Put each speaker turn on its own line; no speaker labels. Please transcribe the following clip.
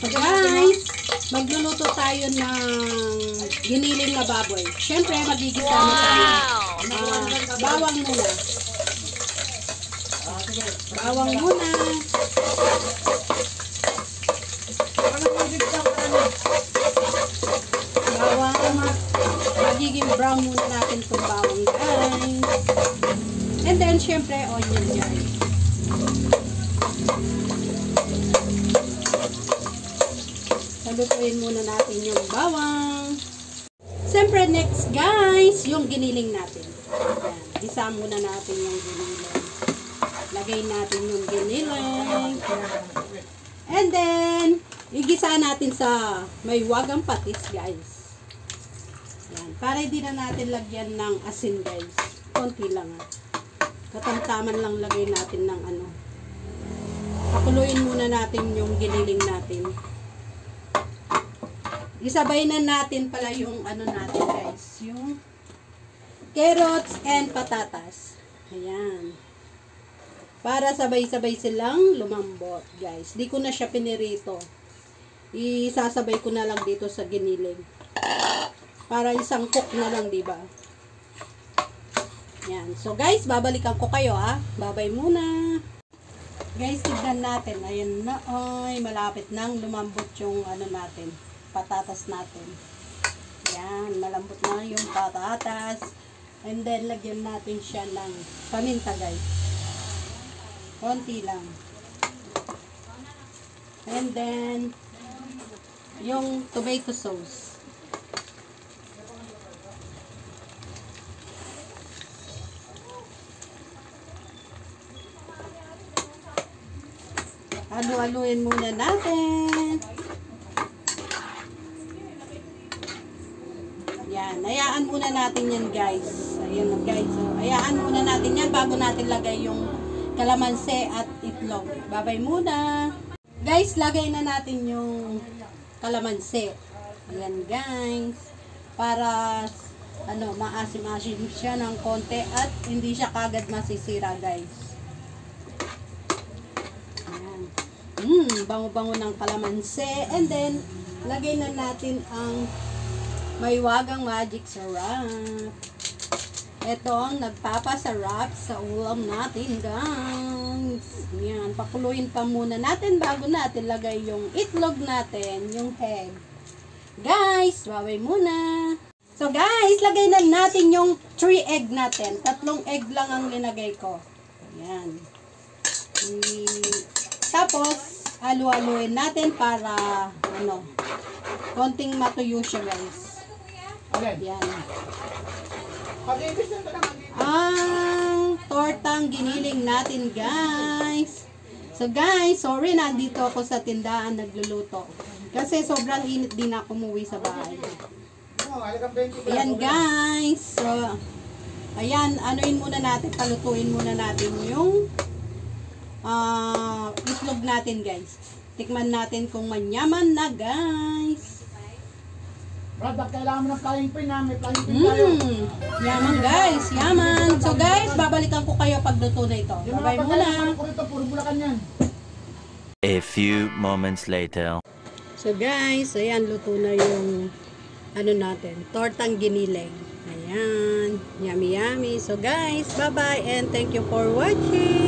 Guys, magluluto tayo ng giniling na baboy. Siyempre, magigisa na tayo. Bawang muna. Bawang muna. Bawang. Magiging brown muna natin itong bawang, guys. And then, siyempre, onion, guys. Salutuin muna natin yung bawang. Siyempre, next, guys, yung giniling natin. Ayan. Gisa muna natin yung giniling. Lagay natin yung giniling. And then, igisa natin sa may wagang patis, guys. Ayan. Para hindi na natin lagyan ng asin, guys. Konti lang. Katamtaman lang lagay natin ng ano. Pakuluin muna natin yung giniling natin. Isabay na natin pala yung ano natin, guys. Yung carrots and patatas. Ayan. Para sabay-sabay silang lumambot, guys. Di ko na siya pinirito. Isasabay ko na lang dito sa giniling. Para isang cook na lang, diba? Ayan. So, guys, babalikan ko kayo, ha. Babay muna. Guys, tignan natin. Ayan na, ay, malapit nang lumambot yung ano natin. Patatas natin. Yan, malambot na yung patatas. And then, lagyan natin siya ng paminta, guys. Konti lang. And then, yung tomato sauce. Halu-haluin muna natin. Yan, hayaan muna natin yan, guys. Ayan, guys. So, hayaan muna natin yan bago natin lagay yung kalamansi at itlog. Babay muna. Guys, lagay na natin yung kalamansi. Ayan, guys. Para ano, maasim-asim siya ng konti at hindi siya kagad masisira, guys. Ayan. Bango-bango ng kalamansi. And then, lagay na natin ang may wagang magic sarap. Ito ang nagpapasarap sa ulam natin, guys. Yan, pakuluin pa muna natin bago natin lagay yung itlog natin, yung egg. Guys, babay muna. So guys, lagay na natin yung 3 egg natin. 3 egg lang ang linagay ko. Yan. Tapos, halu-haluin natin para ano, konting matuyo siya, guys. Yan. Ang tortang giniling natin, guys. So guys, sorry, nandito ako sa tindahan nagluluto. Kasi sobrang init din ako umuwi sa bahay. Ayan, guys. So, ayan, anuin muna natin, palutuin muna natin yung itlog natin, guys. Tikman natin kung manyaman na, guys.
Brad, kailangan mo ng flying pin na. May flying pin tayo.
Yaman, guys. Yaman. So, guys, babalikan ko kayo pag luto na ito. Babay muna.
Puro bulakan yan.
A few moments later.
So, guys, ayan, luto na yung ano natin, tortang giniling. Ayan. Yummy, yummy. So, guys, bye-bye and thank you for watching.